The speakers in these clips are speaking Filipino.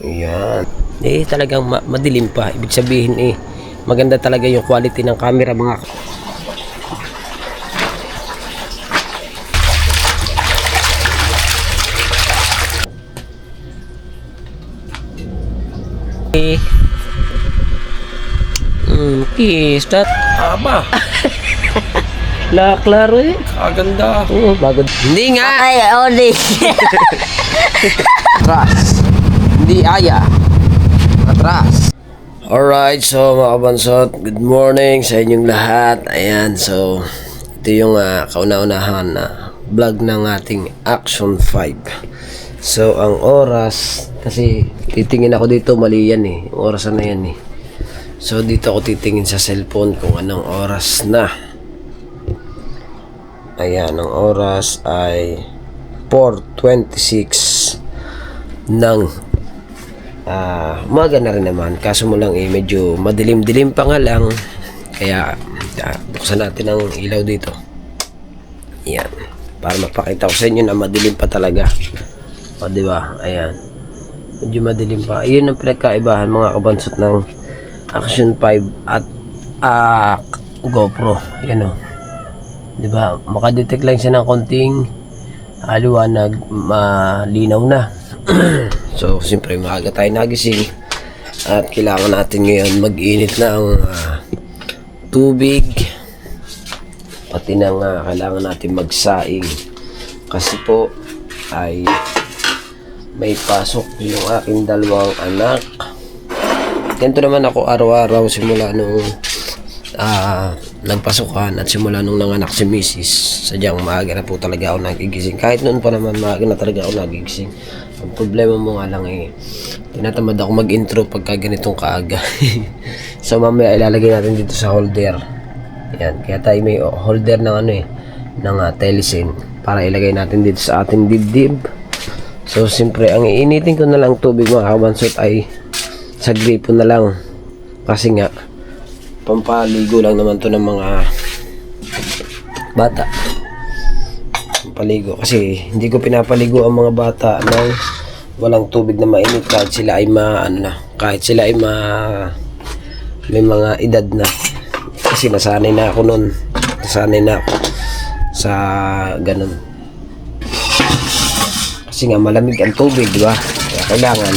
Ayan. Talagang madilim pa. Ibig sabihin maganda talaga yung quality ng camera mga start. Aba, Klaro kaganda. Oo, bago. Hindi nga. Ay, Oli. Atras. Hindi aya. Atras. Alright, so mga kabansot, good morning sa inyong lahat. Ayan, so ito yung kauna-unahan na vlog ng ating Action 5. So ang oras, kasi titingin ako dito, mali yan yung oras na yan So dito ako titingin sa cellphone kung anong oras na. Ayan, ang oras ay 4:26 ng umaga na rin naman. Kaso mo lang medyo madilim-dilim pa nga lang. Kaya buksan natin ang ilaw dito. Ayan, para mapakita ko sa inyo na madilim pa talaga. O diba? Ayan, medyo madilim pa. Iyon ang pinagkaibahan mga kabansot ng Action 5 at GoPro. Yan diba? Makadetect lang siya ng konting liwanag, malinaw na. So siyempre maaga tayo nagising at kailangan natin ngayon mag-init na ang tubig, pati na kailangan natin magsaing kasi po ay may pasok yung aking dalawang anak. Ganito naman ako araw-araw simula nung nagpasukan at simula nung nanganak si Mrs. Sadyang maaga na po talaga ako nagigising. Kahit noon pa naman maaga na talaga ako nagigising. Ang problema mo nga lang tinatamad ako mag-intro pagka ganitong kaaga. So mamaya ilalagay natin dito sa holder. Yan, kaya tayo may holder ng ng telesin para ilagay natin dito sa ating dibdib. So siyempre ang iinitin ko na lang tubig mga kabansot ay sa gripo na lang. Kasi nga pampaligo lang naman to ng mga bata. Pampaligo kasi hindi ko pinapaligo ang mga bata ng walang tubig na mainit kahit sila ay kahit sila ay may mga edad na. Kasi nasanay na ako noon. Nasanay na ako sa ganun. Kasi nga malamig ang tubig, di ba? Kaya kailangan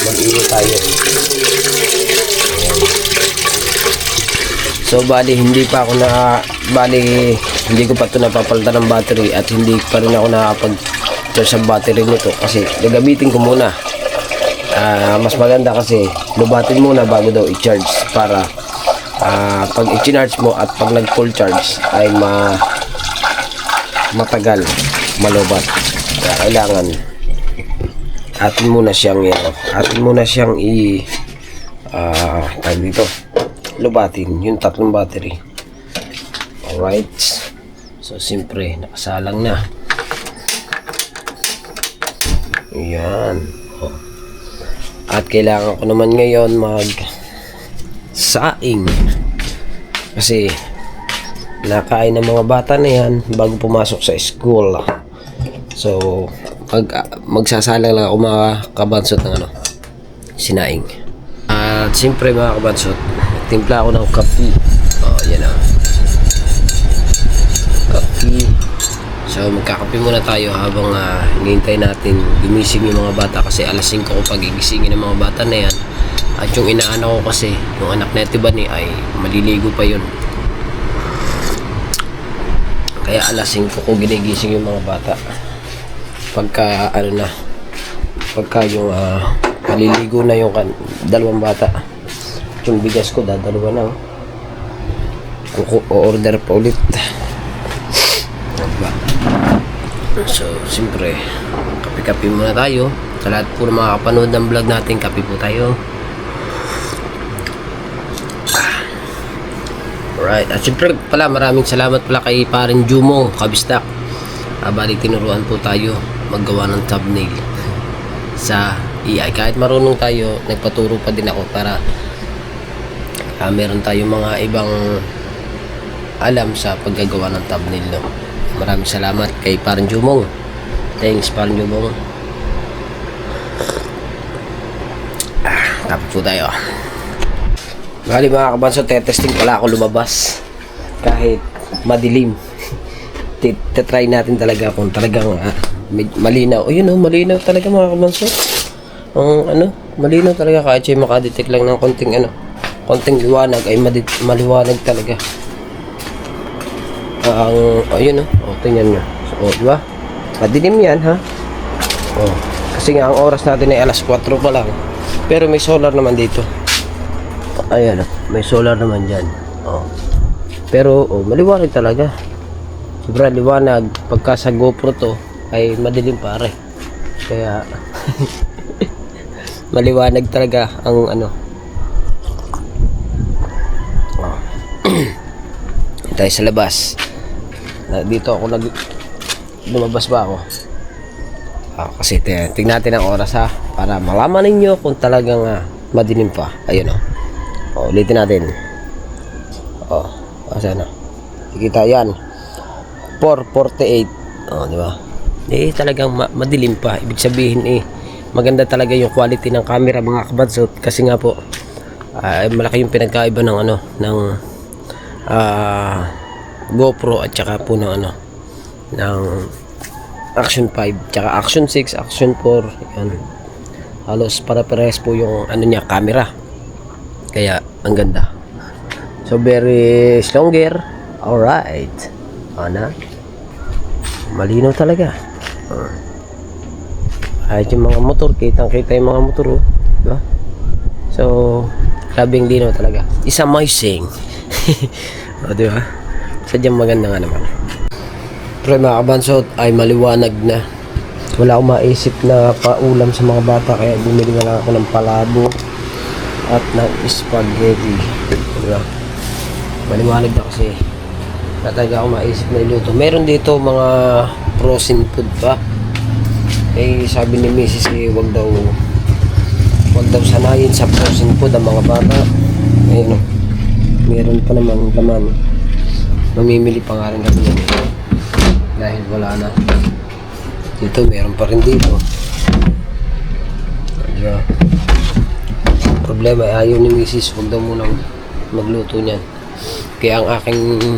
mag-init tayo. So bali hindi pa ko pa ito napapalitan ng battery at hindi pa rin ako nakapag-charge sa battery nito kasi gagamitin ko muna. Mas maganda kasi lubatin muna bago daw i-charge para pag i-charge mo at pag nag-full charge ay matagal malubat. Kaya kailangan atin muna siyang tag dito lubatin yung tatlong battery. Alright, so siyempre nakasalang na. Ayan. At kailangan ko naman ngayon saing kasi nakain ng mga bata na yan bago pumasok sa school. So magsasalang lang ako mga kabansot ng sinaing. At siyempre mga kabansot, timpla ako ng kape. Yan kape. So magkakape muna tayo habang hinihintay natin gumising yung mga bata kasi alas 5 ko pagigisingin ng mga bata na yan. At yung inaanak ko kasi, yung anak na Tibani ay maliligo pa yun. Kaya alas 5 ko ginigising yung mga bata. Pagka pagka yung maliligo na yung dalawang bata. Yung bigas ko dadalawa na. O-order pa ulit. So siyempre kape-kape muna tayo. Sa lahat po ng mga kapanood ng vlog natin, kape po tayo. Alright, at siyempre pala maraming salamat pala kay Parin Jumo Kabistak. Bali tinuruan po tayo maggawa ng thumbnail sa AI. Kahit marunong tayo, nagpaturo pa din ako para meron tayong mga ibang alam sa paggagawa ng thumbnail. Maraming salamat kay Parin Jumong. Thanks Parin Jumong. Tapos po tayo. Bali mga kabanso, testing pala ako lumabas kahit madilim. Titry natin talaga kung talagang malinaw. O yun, malinaw talaga mga kabanso. Malinaw talaga kahit siya makadetect lang ng konting liwanag ay maliwanag talaga. Tingnan nyo. So, diba? Madilim yan, ha? Kasi nga ang oras natin ay alas 4 pa lang. Pero may solar naman dito. Ayan, may solar naman dyan. Pero maliwanag talaga. Sobrang liwanag. Pagka sa GoPro to ay madilim pare. Kaya maliwanag talaga ang tayo sa labas. Dito ako lumabas ba ako? Kasi tingnan natin ang oras, ha, para malaman ninyo kung talagang madilim pa. Ayun ulitin natin. Asan na? Kita yan. 4:48. Di ba? Talagang madilim pa. Ibig sabihin maganda talaga yung quality ng camera mga kabadsot, kasi nga po malaki yung pinagkaiba ng GoPro at saka po ng Action 5 tsaka Action 6, Action 4. Yan. Halos para-parehas po yung niya, camera. Kaya ang ganda. So very longer. Alright. Malinaw talaga. Kahit yung mga motor, kitang-kita yung mga motor, diba? So grabing linaw talaga. It's amazing. Diba? Sadyang maganda nga naman. Pero mga kabansot ay maliwanag na. Wala akong maisip na paulam sa mga bata, kaya bumili na lang ako ng palabo at ng spaghetti. Diba? Maliwanag na kasi. Wala talaga akong maisip na iluto. Meron dito mga frozen food pa. Sabi ni Mrs. wag daw sanayin sa frozen food ang mga bata. Ayun, meron pa naman laman. Mamimili pa nga rin kami yan dahil wala na. Dito meron pa rin dito. Diba? Problema ay ayaw ni Mrs. wag daw munang magluto niyan. Kaya ang aking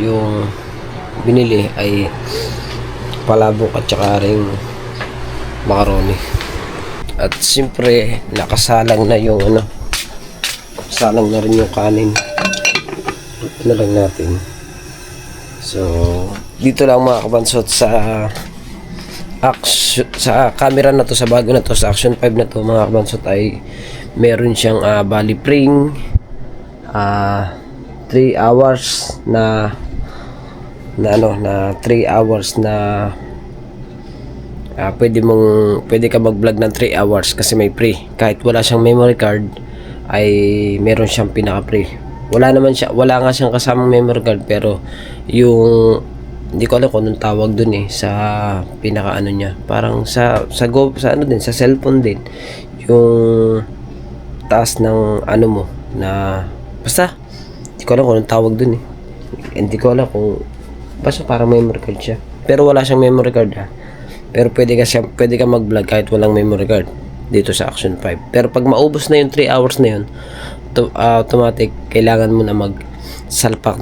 yung binili ay palabok at saka ring macaroni. At siyempre nakasalang na yung salang na rin yung kanin. Ito lang natin. So dito lang mga kabansot sa camera na to, sa bago na to, sa Action 5 na to mga kabansot, ay meron siyang bali pring 3 hours na 3 hours na pwede ka mag-vlog ng 3 hours kasi may free. Kahit wala siyang memory card ay meron siyang pinaka-free. Wala nga siyang kasamang memory card, pero yung hindi ko alam kung anong tawag dun sa pinaka niya. Parang sa cellphone din. Yung taas ng mo na basta hindi ko alam kung anong tawag dun Hindi ko alam kung basta parang memory card siya. Pero wala siyang memory card Pero pwede ka mag-vlog kahit walang memory card dito sa Action 5. Pero pag maubos na yung 3 hours na yun, automatic kailangan mo na magsalpak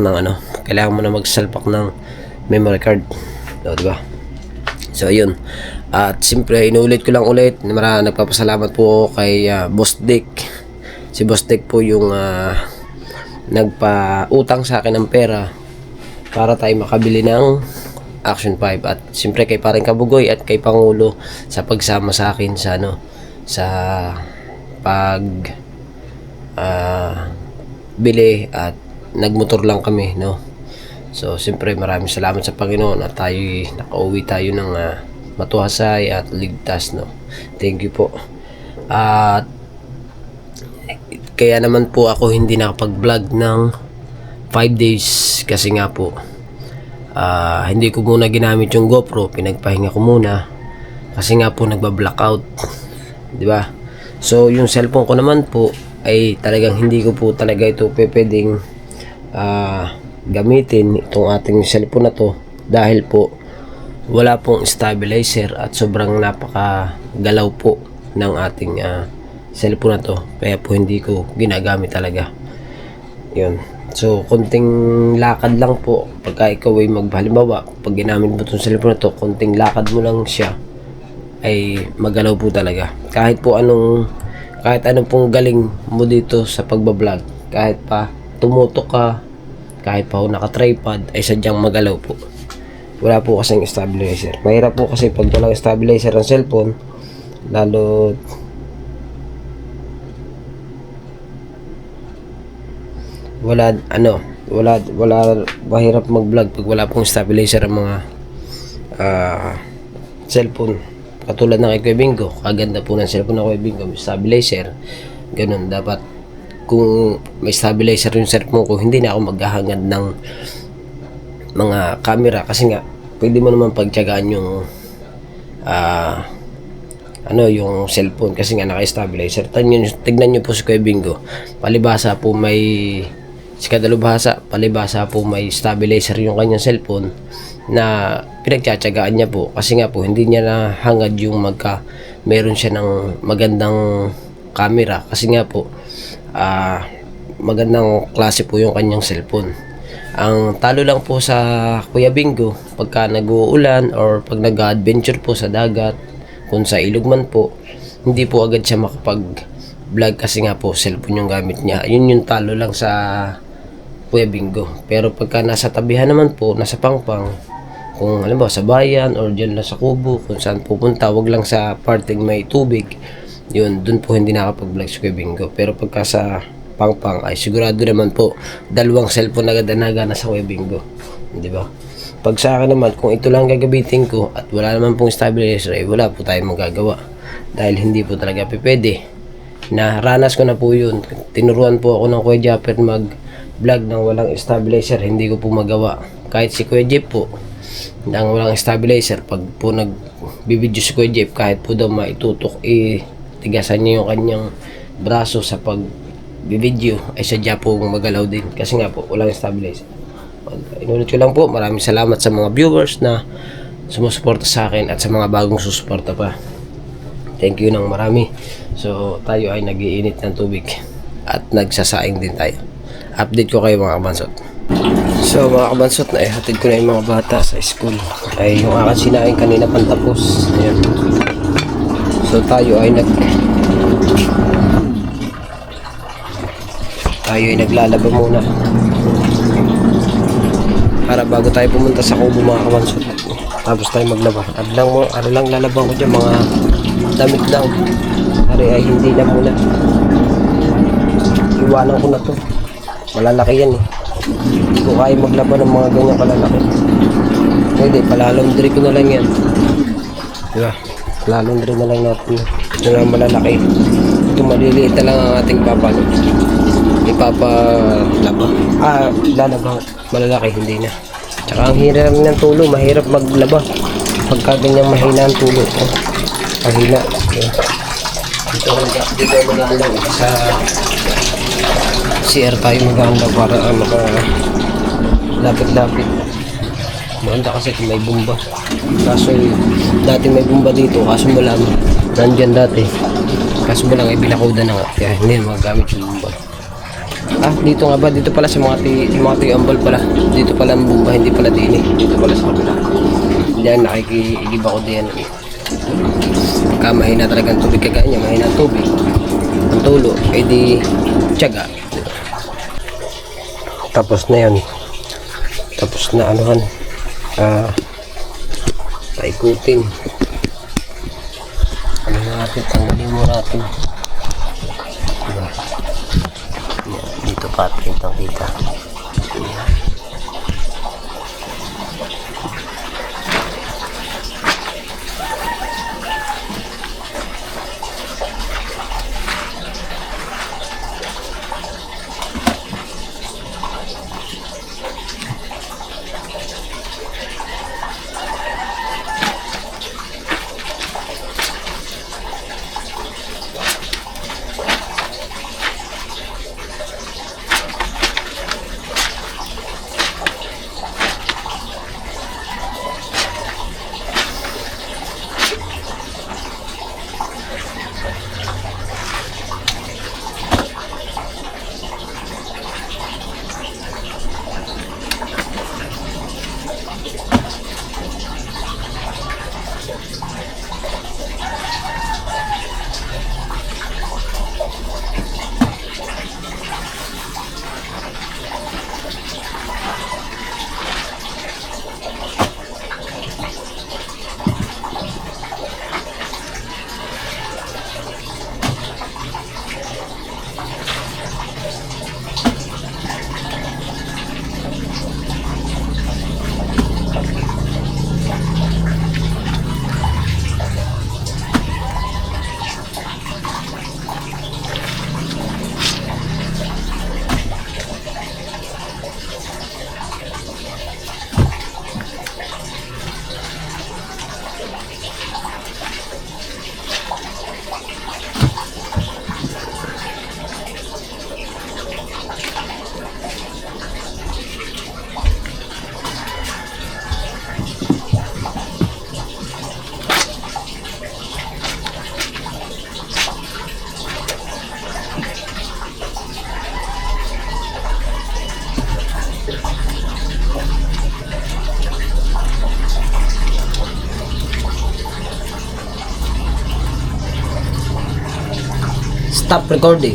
ng memory card. Diba? So yun. At siyempre inuulit ko lang ulit, nagpapasalamat po kay Boss Dick. Si Boss Dick po yung nagpa-utang sa akin ng pera para tayo makabili ng Action 5. At siyempre kay Paring Kabugoy at kay Pangulo sa pagsama sa akin sa bili, at nagmotor lang kami, So siyempre maraming salamat sa Panginoon at nakauwi tayo ng matuhasay at ligtas, Thank you po. At kaya naman po ako hindi nakapag-vlog ng 5 days kasi nga po hindi ko muna ginamit yung GoPro, pinagpahinga ko muna kasi nga po nagba-blackout, di ba? So yung cellphone ko naman po ay talagang hindi ko po talaga ito pwedeng gamitin, itong ating cellphone na to, dahil po wala pong stabilizer at sobrang napakagalaw po ng ating cellphone na to, kaya po hindi ko ginagamit talaga. Yun, so konting lakad lang po pagka ikaw ay halimbawa pag ginamit mo itong cellphone na to, konting lakad mo lang siya ay magalaw po talaga. Kahit anong pong galing mo dito sa pagbablog, kahit pa tumutok ka, kahit pa naka-tripod, ay sadyang magalaw po. Wala po kasing stabilizer. Mahirap po kasi pag walang stabilizer ang cellphone, lalo mahirap mag-vlog pag wala pong stabilizer ang mga cellphone. Katulad ng kay Kuya Bingo, kaganda po ng cellphone ng Kuya Bingo, may stabilizer. Ganun, dapat kung may stabilizer yung cellphone ko, hindi na ako maghahangad ng mga camera, kasi nga pwede mo naman pagtiyagaan yung yung cellphone kasi nga naka-stabilizer. Tignan nyo po si Kuya Bingo, palibasa po may stabilizer yung kanyang cellphone na pinagtsatsagaan niya po, kasi nga po hindi niya nahangad yung meron siya ng magandang camera, kasi nga po magandang klase po yung kanyang cellphone. Ang talo lang po sa Kuya Bingo, pagka nag-uulan or pag nag-adventure po sa dagat, kung sa ilog man po, hindi po agad siya makapag-vlog kasi nga po cellphone yung gamit niya. Yun yung talo lang sa Kuya Bingo. Pero pagka nasa tabihan naman po, nasa pangpang, kung alam ba sa bayan or dyan lang sa kubo, kung saan pupunta, wag lang sa parting may tubig, yun, dun po hindi nakapag-vlog si Kuya Bingo. Pero pagka sa pangpang ay sigurado naman po dalawang cellphone agad na sa Kuya Bingo, di ba? Pag sa akin naman, kung ito lang gagamitin ko at wala naman pong stabilizer, ay wala po tayong magagawa dahil hindi po talaga pwede. Naranas ko na po yun, tinuruan po ako ng Kuya Japper mag vlog ng walang stabilizer, hindi ko po magawa. Kahit si Kuya Jeep po nang walang stabilizer, pag po nagbibideo si Kuya Jeep, kahit po daw maitutok, tigasan niya yung kanyang braso sa pag-video, ay sadya po magalaw din kasi nga po walang stabilizer. Inulit ko lang po, maraming salamat sa mga viewers na sumusuporta sa akin at sa mga bagong susuporta pa. Thank you ng marami. So tayo ay nag-iinit ng tubig at nagsasaing din tayo. Update ko kayo mga kabansot. So mga kabansot, na ihatid ko na yung mga bata sa school. Ay yung aking sinaing kanina pantapos. Ayan. So tayo ay naglalaba muna para bago tayo pumunta sa kubo mga kabansot. Tapos tayo maglaba. Ano lang lalaban ko dyan, mga damit lang. Ari ay hindi na muna. Iwanan ko na to. Malalaki yan eh. Hindi ko kaya maglaba ng mga ganyan kalalaki. Pwede, palalondry ko na lang yan. Diba? Palalondry na lang natin. Ito na malalaki. Ito maliliit na lang ang ating ipapalaba. Lalaba. Malalaki, hindi na. Tsaka ang hirap ng tulo, mahirap maglaba. Pagka ganyang mahina ang tulo. Mahina. Dito magandang sa CR tayo maganda para lapit-lapit. Maganda kasi kung may bumba. Kaso dati may bumba dito, kaso wala mo. Nandyan dati. Kaso wala nga ibinakuda na nga. Kaya hindi na magagamit yung bumba. Dito nga ba? Dito pala sa mga tiyo ambal pala. Dito pala ang bumba, hindi pala din eh. Dito pala sa kabila. Diyan nakikiigib ako diyan. Pagka mahina talagang tubig kagaya niya, mahina ang tubig. Ang tulo, di tiyaga. Tapos na yan. Tapos na anuhan. Paikutin. Ano natin, tanggalin mo natin. Diba? Dito pa, kita. stop recording.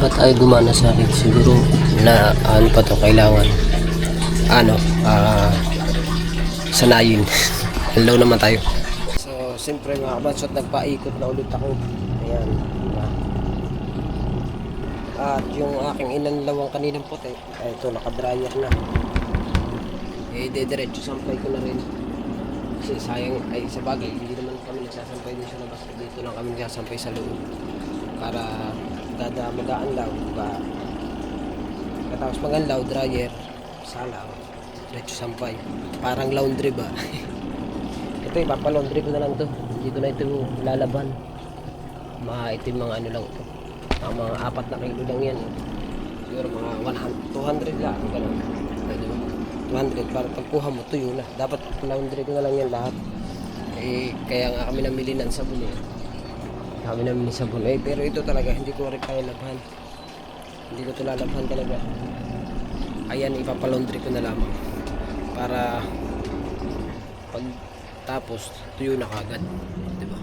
Ba't ay gumana sa akin? Siguro na ano pa to, kailangan sanayin. Hello naman tayo. So siyempre mga kabansot, nagpaikot na ulit ako. Ayan, diba? At yung aking inanlawang kaninang puti, ito nakadryer na. Diretso sampay ko na rin. Kasi sayang, ay sa bagay, hindi naman kami nagsasampay din sa labas. Dito lang kami nagsasampay sa loob. Para mag-aanlaw. Katapos mag-anlaw, dryer, salaw, diretso sampay. Parang laundry ba? Ito, ipapalaundry ko na lang to. Hindi ko na ito lalaban. Maitim mga ano lang ito. Mga 4 na kilo lang yan. Siguro mga 200 lang. Ganun. 200 para pagkuha mo tuyo na. Dapat laundry ko na lang yan lahat. Kaya nga kami namili ng sabon eh. Kami namili sabon pero ito talaga hindi ko rin kaya labhan. Hindi ko ito lalabhan talaga. Ayan, ipapalaundry ko na lamang para pag tapos tuyo na kagad, diba?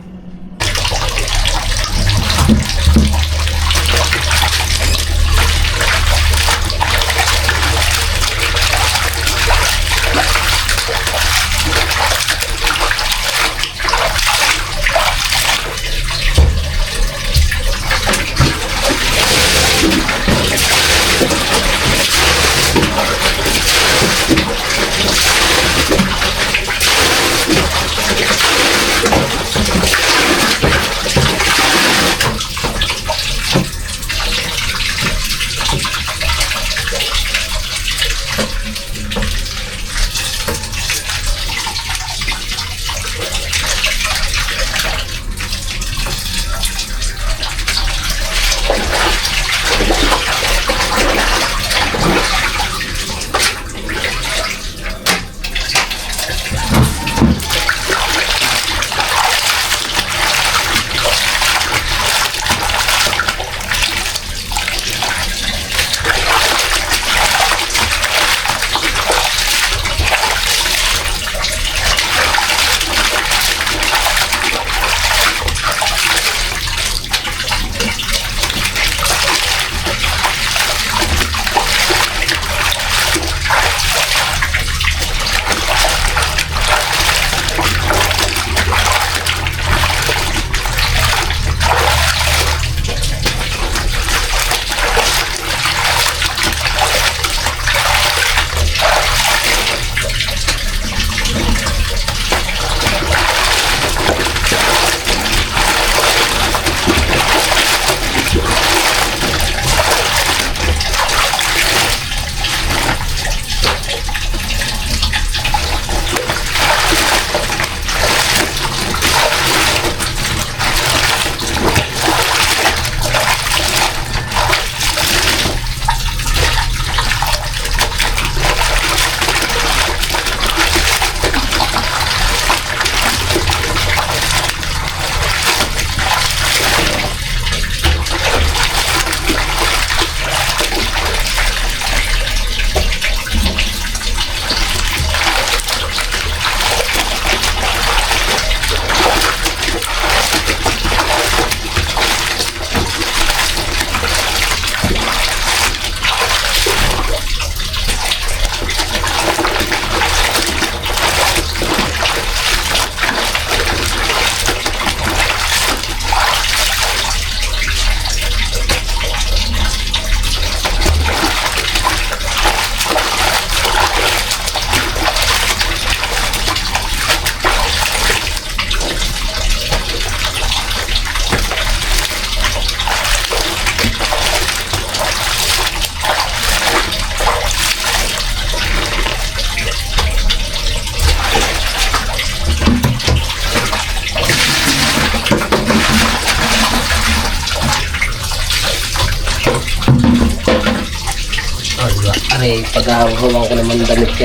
Aray, pag-ahawawan ko naman damit ko.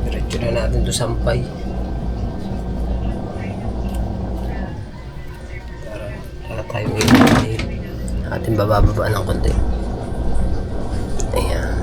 Diretso na natin to sampay. Para tayo ating bababa ng konti. Ayan.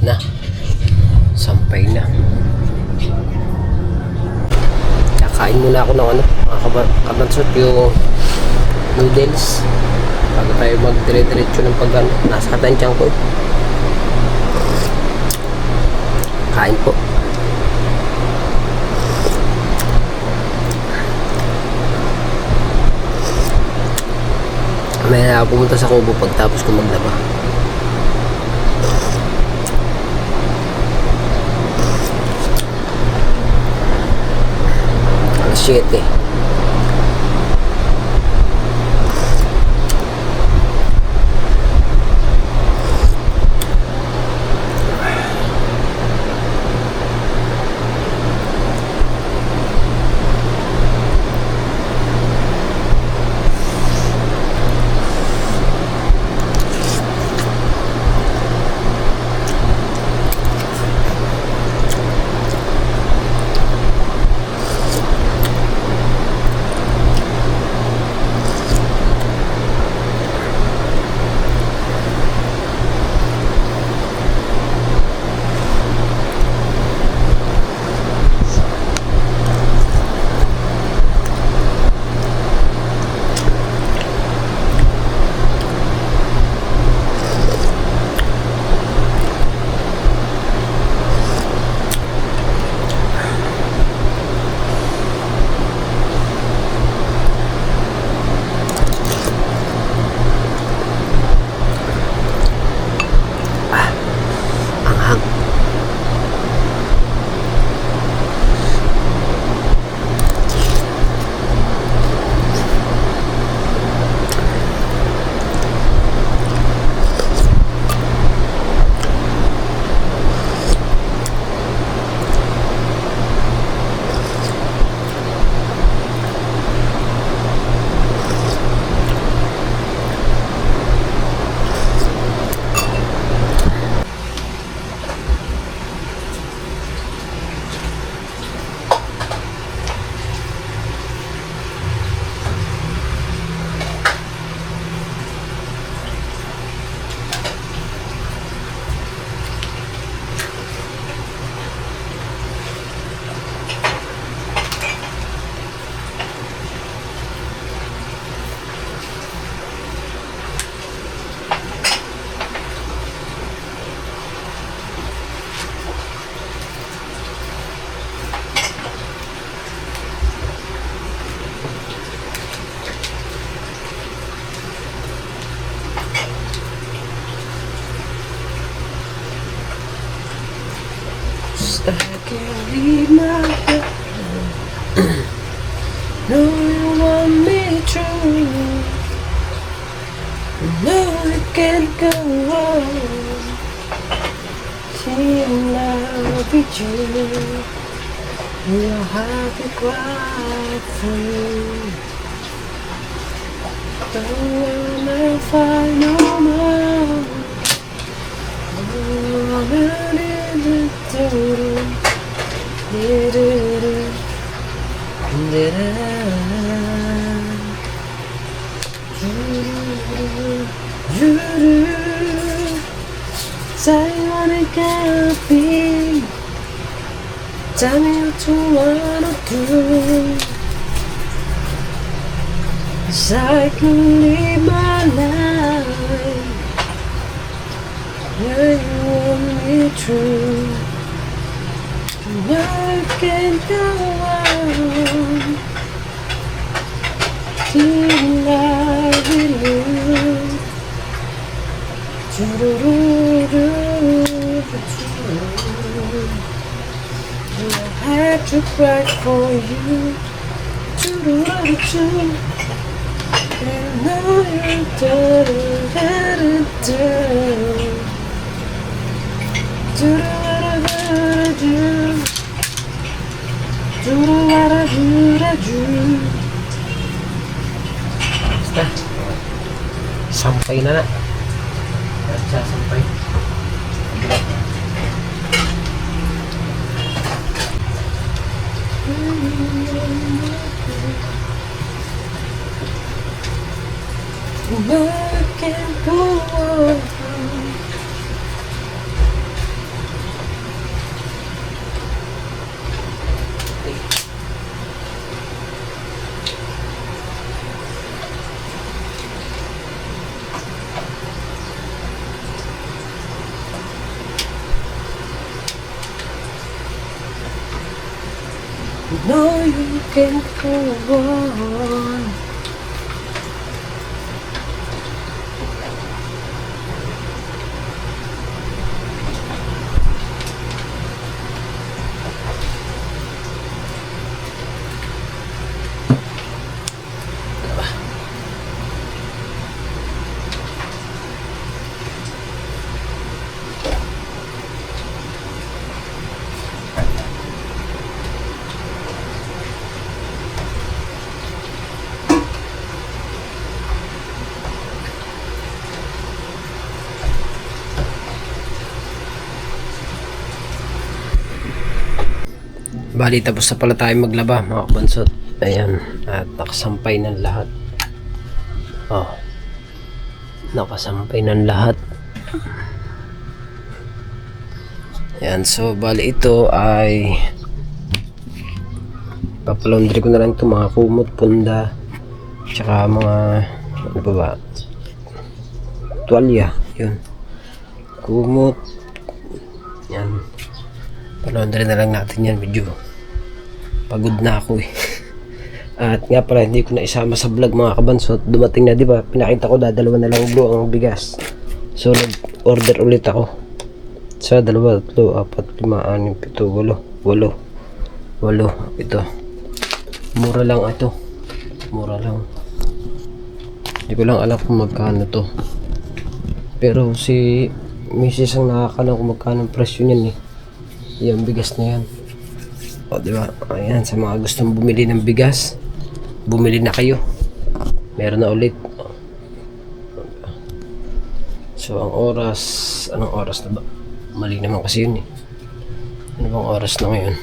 Na. Sampay na. Kakain muna ako ng ano, mga kabansot, yung noodles. Bago tayo magdire-diretso ng pag nasa tansyan ko. Kain po. May na pumunta sa kubo pagtapos ko maglaba. Alas 7. I can't leave my bed. No, you want me true. No, I can't go on till I be true. Your heart is quite free. Don't final moment. Say what it can be. Tell me what you wanna do. 'Cause I can live my life where you want me true. I can go on till I believe. I had to cry for you. And now you're basta sampay na sampay. I can't go on. No, you can't go on. Bali, tapos na pala tayo maglaba mga kabansot. Ayan, at nakasampay ng lahat. Oh, nakasampay ng lahat. Ayan, so bali ito ay papalaundry ko na lang ito, mga kumot, punda, tsaka mga ano pa ba, tuwalya. Yun, kumot. Yan, palaundry na lang natin yan. Medyo pagod na ako eh. At nga pala, hindi ko na isama sa vlog mga kabansot. Dumating na, di ba? Pinakita ko, dadalawa na lang blue ang bigas. So nag-order ulit ako sa 2, 3, 4, 5, 6, 7, 8, 8 ito. Mura lang ito, mura lang. Hindi ko lang alam kung magkano to, pero si Mrs. ang nakakala kung magkano ang presyo niyan eh. Yung bigas na yan, o diba? Ayan, sa mga gustong bumili ng bigas, bumili na kayo, meron na ulit. So ang oras, anong oras na ba? Mali naman kasi yun eh. Ano bang oras na ngayon?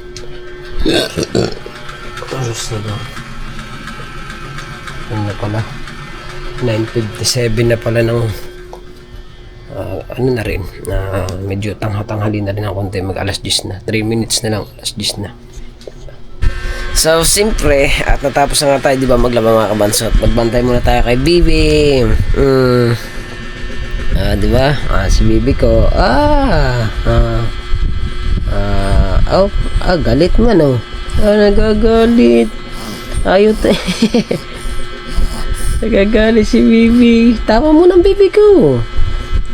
Oras na ba? Ano na pala? 9:57 na pala ng ano na rin, medyo tanghali na rin ang konti, mag alas 10 na, 3 minutes na lang, alas 10 na. So siyempre, at natapos na nga tayo, di ba, maglaba mga kabansot. Magbantay muna tayo kay Bibi. Di ba? Si Bibi ko. Galit man oh. Nagagalit. Ayaw tayo. Nagagalit si Bibi. Tawa mo ng Bibi ko.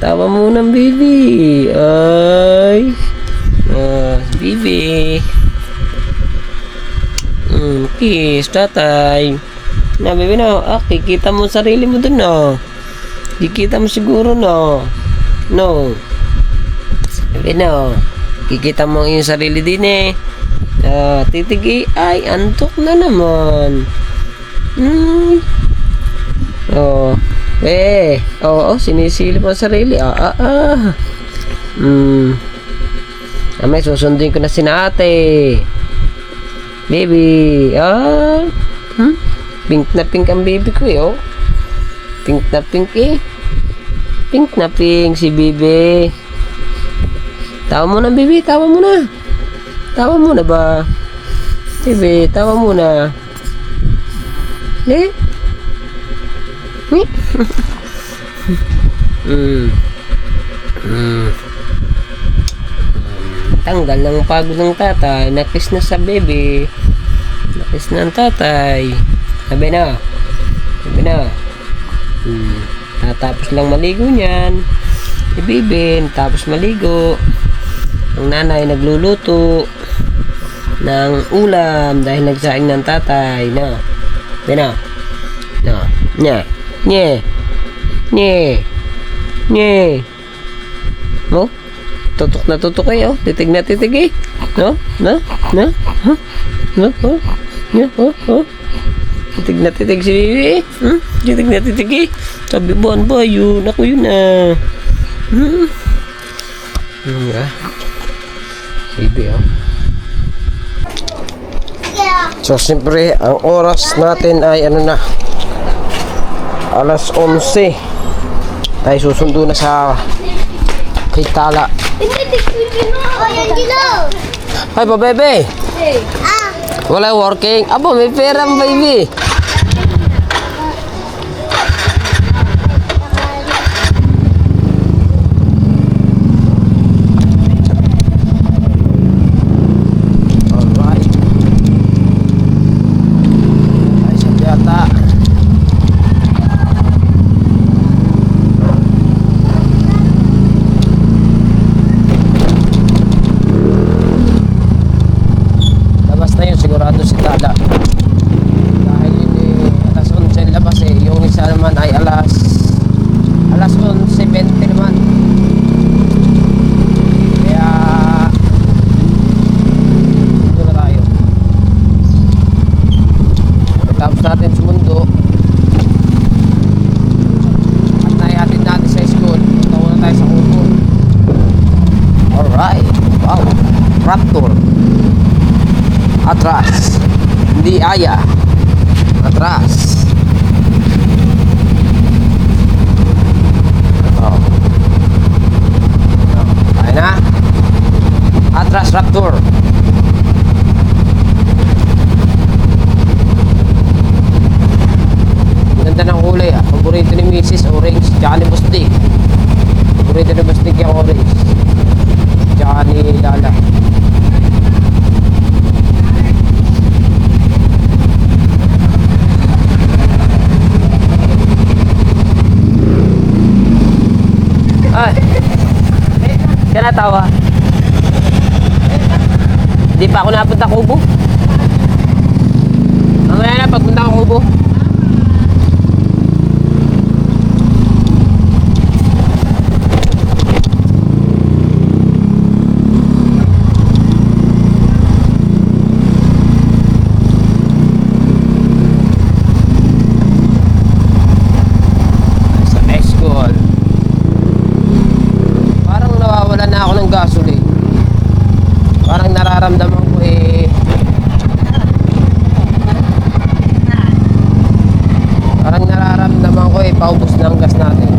Tawa mo ng Bibi. Ay. Bibi. Kiss, tatay. Na, Bibi na. Kikita mo sarili mo dun na. Kikita mo siguro na. No. Bibi na. Kikita mo yung sarili din eh. Titigi. Ay, antok na naman. Oo, sinisilip ang sarili. May susundin ko na si ate. Baby. Pink na pink ang baby ko eh. Pink na pink eh. Pink na pink si baby. Tawa mo na baby, tawa mo na. Tawa mo na ba? Baby, tawa mo na. Tanggal ng pagod ng tatay. Nakis na sa baby. Nakis na ang tatay. Sabi na. Tatapos lang maligo niyan. Si baby, tapos maligo. Ang nanay nagluluto ng ulam dahil nagsaing ng tatay. Sabi na. Oh, tutok na tutok kayo. Titig na titig eh. Titig na titig si Bibi eh. Titig na titig eh. Sabi buwan ba yun? Ako yun ah. Bibi oh. So siyempre ang oras natin ay ano na, alas 11. Tayo susundo na sa kay Tala. Ay pa bebe. Wala working. Abo may pera baby. Sigurado si Tala dahil yun alas 11 labas eh, yung isa naman ay alas 11:20 naman, kaya ito na tayo. Tapos natin sumundo at naihatid natin sa school. Punta muna tayo sa Kubo. Alright, wow, Raptor atras, hindi aya, atras. Tayo na, atras Raptor. Ganda ng kulay ah. Paborito ni Mrs. Orange tsaka ni Bustig. Paborito ni Bustig yung orange tsaka ni Lala. Ay, kaya natawa. Hindi pa ako napunta Kubo. Mamaya na pagpunta ko Kubo. Gasoline. Parang nararamdaman ko eh, paubos na ang gas natin.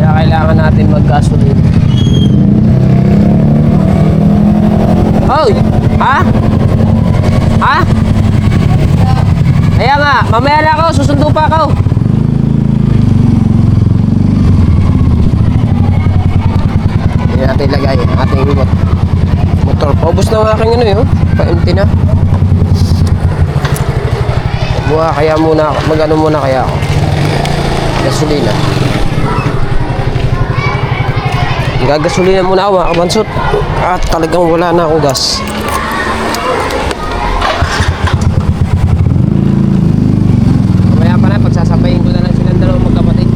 Kaya kailangan natin mag-gasoline. Hoy! Ha? Ha? Kaya nga, mamaya na ako, susundo pa ako. Hindi natin ilagay ating motor. Paubos na ang aking ano yun. Pa-empty na. Kaya muna ako. Mag-ano muna kaya ako. Gasolina. Gagasolina muna ako mga kabansot. At talagang wala na akong gas. Mamaya pa na, pagsasabayin ko na lang silang dalawang magkapatid.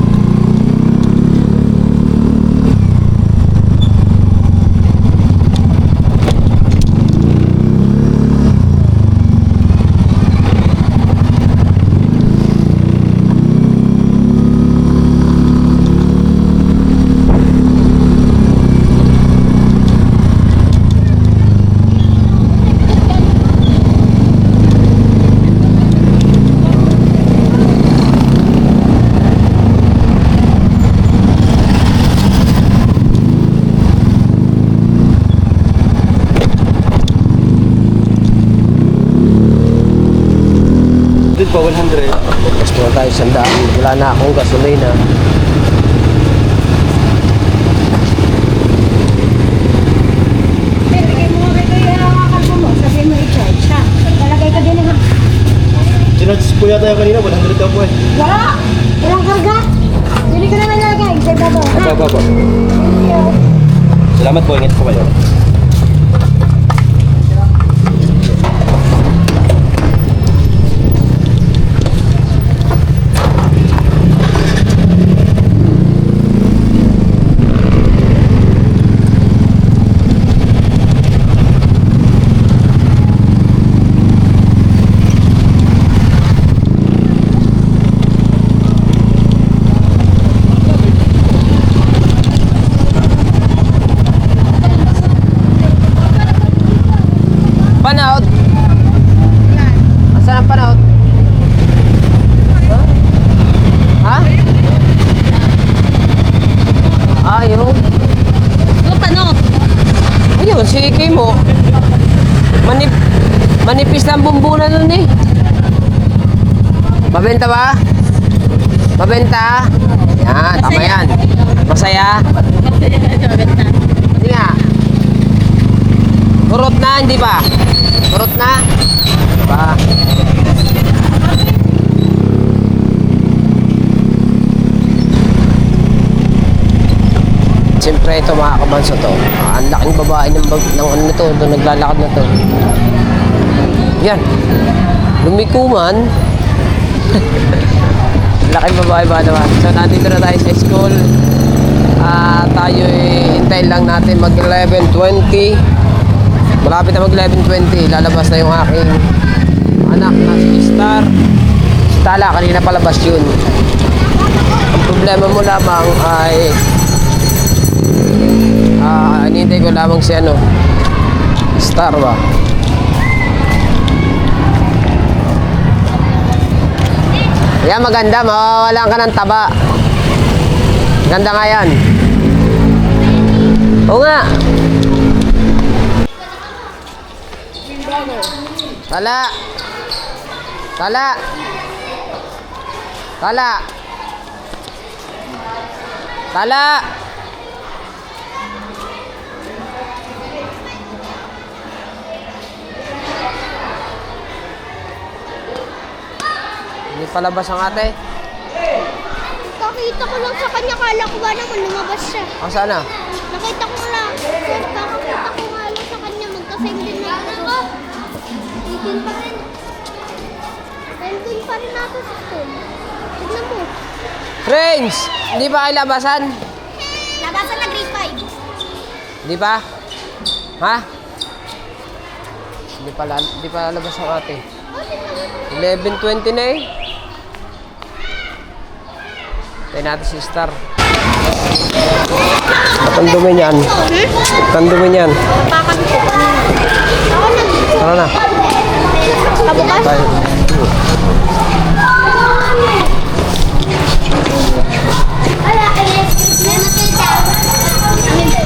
100. Wala na akong gasolina. Bigay mo nga kay kalbo mo. Sabihin mo i-charge ha. Lalagay ka din ha. Sinarge po yata yung kanina, 100 daw po eh. Wala! Walang karga! Hindi ko na nalagay. Sa babaw ha. Apa. Thank you. Salamat po, ingat po kayo. Panaut. Asan ang panaut? Ha? Ayun. Ito pano? Ayun, si Kimo. Manipis lang bumbunan nun eh. Mabenta ba? Mabenta? Yan, tama yan. Masaya? Hindi nga. Kurot na, hindi ba? Kurot na? Ba? Siyempre ito mga kabanso to. Ang laking babae ng ano na to, naglalakad na to. Yan. Lumikuman. Laking babae ba naman. So nandito na tayo sa school. Tayo hintayin lang natin mag 11:20. Malapit na mag 11:20. Lalabas na yung aking anak na si Star. Si Tala, kanina palabas yun. Ang problema mo lamang ay hinihintay ko lamang si ano, Star ba? Yan, maganda. Mawawalan ka ng taba. Ganda nga yan. Oo nga. Tala. Tala. Tala. Tala. Hindi palabas ang ate. Kakita ko lang sa kanya. Kala ko ba naman lumabas siya. Ang sana? Nakita ko lang. Kakita ko nga lang sa kanya. Magkasame din naman ako. 18 pa rin. 19 pa rin natin sa school. Tignan mo. Friends! Hindi ba kayo labasan? Labasan na grade 5. Hindi pa? Ha? Hindi pa lalabas ang ate. 11:20 na eh. Tayo natin si Star. At ang dumi niyan. At ang dumi niyan. Pakan ko. Ako nag... Tara na. Kabukas? Tayo. Ala, may Matilda.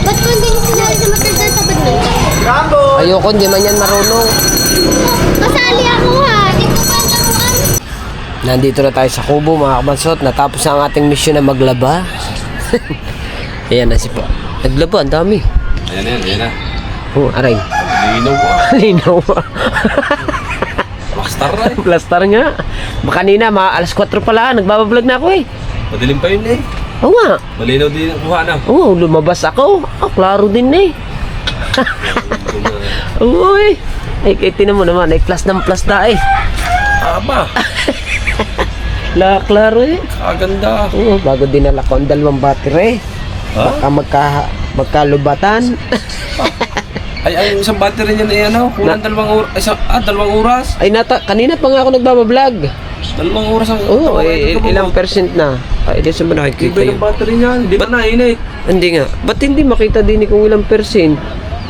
Ba't ko hindi sinali si Matilda sa badminton? Ayoko, hindi man yan marunong. Kasali ako ha. Di ko ba taruan? Nandito na tayo sa Kubo mga kabansot. Natapos na ang ating mission na maglaba. Ayan na si Pa. Naglaba, ang dami. Ayan na. Oh, aray. Linaw po. Linaw. Rockstar na eh. Plaster nga. Kanina, alas 4 pala. Nagbabablog na ako eh. Madilim pa yun eh. Oo nga. Malinaw din ang kuha na. Oo, lumabas ako. Klaro din eh. Oo eh. Ay, tinan mo naman. Ay, plus ng plus na eh. Aba. Klaro eh. Kaganda. Oo, bago dinala ko ang 2 battery. Ha? Baka magkalubatan. Ay, ang isang battery niyan ay ano, kulang 2 oras. Ay, kanina pa nga ako nagbabablog. 2 oras ang... Oo, ilang percent na. Ay, di sa ba nakikita Iba yung yun? battery niyan. Di ba nainit? Hindi nga. Ba't hindi makita din kung ilang percent?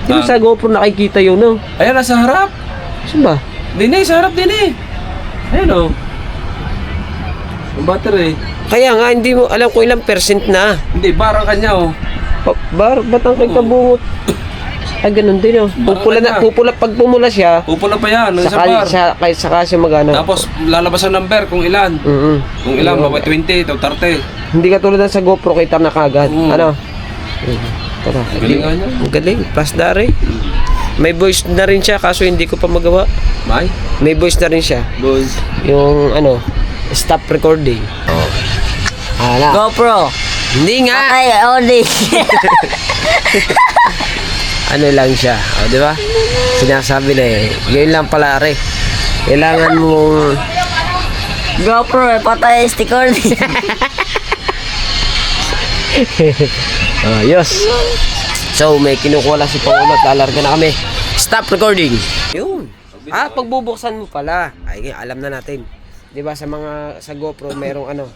Di ba sa GoPro nakikita yun, no? Ayan, nasa harap. Saan ba? Din eh, sa harap din eh. Ayan o. Ang battery. Kaya nga, hindi mo alam kung ilang percent na. Hindi, barang kanya oh. Ba't ang kay kabungot? Ay, ganun din oh. Pupula, pag pumula siya, Pupula pa yan, ng isang bar. saka siya magano. Tapos lalabas ang number kung ilan. Kung ilan, baka 20 o 30. Hindi katulad ng sa GoPro, kita na kagad. Ano? Tara. Galing nga niya. Ang galing. Plus dari. May voice na rin siya, kaso hindi ko pa magawa. May voice na rin siya. Boys. Yung ano, stop recording. Oh. GoPro. Hindi nga. Ay, only. Ano lang siya. O, di ba? Sinasabi na eh. Yun lang pala, re. Kailangan mong... GoPro, patay sticker. Ayos. So, may kinukuha lang si Pangulo at lalarga na kami. Stop recording. Yun. Pagbubuksan mo pala. Ay, alam na natin. 'Di ba sa GoPro merong ano,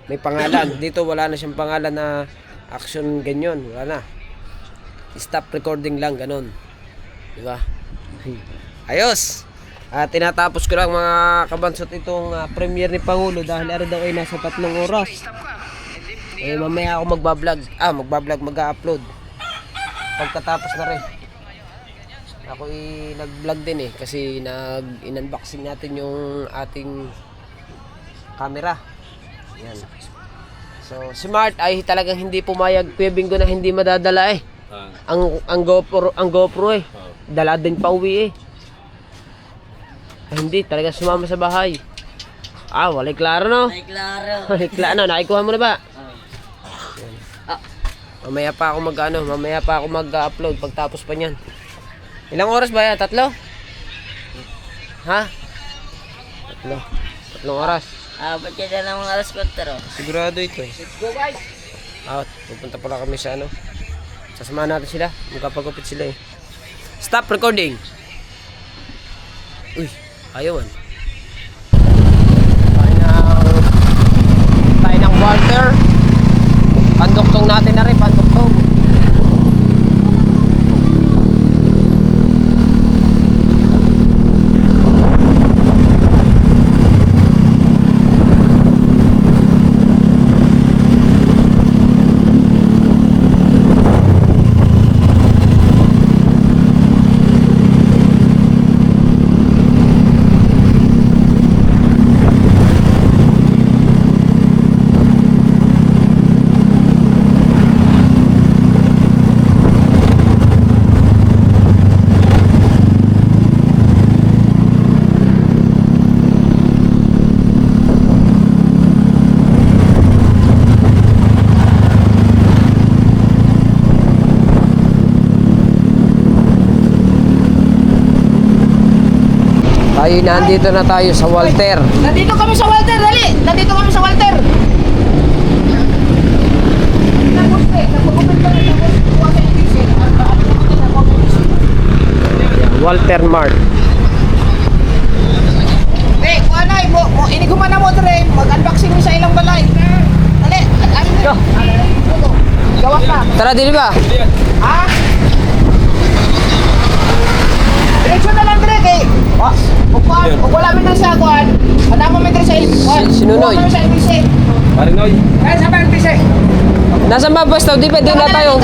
may pangalan. Dito wala na siyang pangalan na action ganyan, wala na. Stop recording lang ganun. 'Di ba? Ayos. Tinatapos ko lang mga kabansot itong premiere ni Pangulo dahil araw daw ay nasa 3 oras. Mamaya ako mag-upload. Pagkatapos na rin. Ako nag-vlog din kasi in-unboxing natin yung ating camera. Yan. So, Smart ay talagang hindi pumayag Kuya Bingo na hindi madadala Ang GoPro dala din pa uwi hindi talaga sumama sa bahay. Walay klaro no? Ay, klaro. Walay klaro. Nakikuha mo na ba? Mamaya pa ako mag-upload pagtapos pa niyan. Ilang oras ba yan? 3? Ha? 3 oras. Ba't yan na mga alas 4? Sigurado ito Let's go guys! Pupunta pala kami sa ano. Sasamahan natin sila. Magkapagupit sila Stop recording! Uy, ayawan. Tayo ng Walter. Panduktong natin na rin, panduktong. Nandito na tayo sa Walter. Nandito kami sa Walter, dali! Nandito kami sa Walter! Walter Mart. Kuanay mo, iniguman na mo dre, mag-unboxing mo sa ilang balay. Dali, gawa ka. Tara, dili ba? Ha? Diretso na lang dre kay. Kung wala mo na sa kuan, mo dre sa Sinunoy. Sa LBC. Parinoy. Sa LBC. Nasaan ba basta? Di ba din na tayo?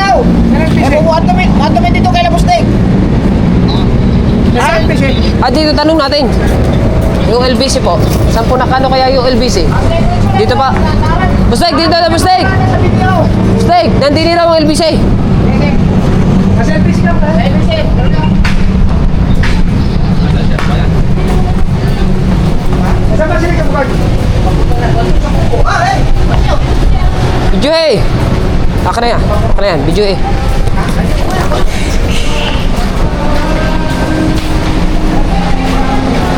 Wanto mo dito kay Labustig. Sa LBC. Dito tanong natin. Yung LBC po. Saan po nakano kaya yung LBC? Dito pa. Busteg, dito na Busteg. Busteg, nandini raw ang LBC. Sa LBC lang. Sa LBC. Saan ba sila kapag? Video Aka na yan. Video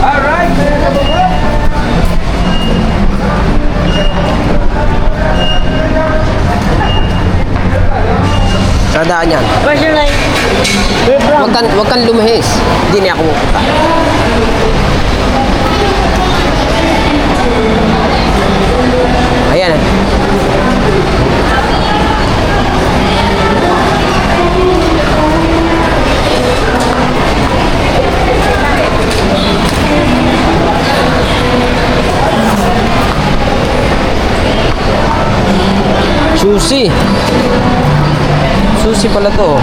Alright. Sadaan yan. Where's your line? Huwag kang lumihis. Hindi niya ako pupunta. Ayan. Susi. susi pala to. Oh.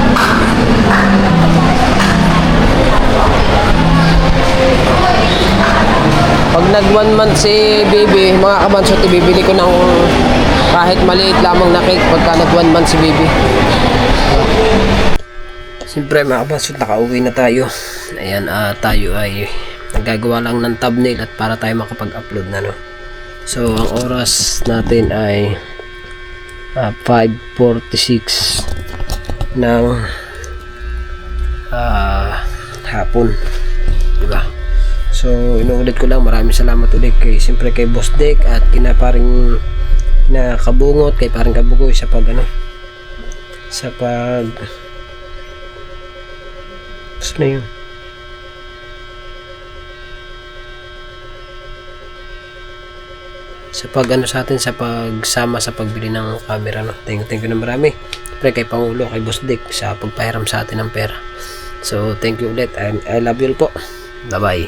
Pag nag 1 month si baby, mga kabansot, ibibili ko ng kahit maliit lamang na cake pagka nag 1 month si baby. Siyempre mga kabansot, nakauwi na tayo. Ayan, tayo ay nagagawa lang ng thumbnail at para tayo makapag-upload na, no. So ang oras natin ay 5:46 ng hapon, diba? So inuulit ko lang, maraming salamat ulit kay siyempre kay Boss Dick at kinakabungot kay paring Kabugoy sa pag saan na yun? Sa sa atin sa pagsama sa pagbili ng camera, no. Thank you na marami. Siyempre kay Pangulo, kay Boss Dick sa pagpahiram sa atin ng pera. So thank you ulit and I love you all po. Bye bye.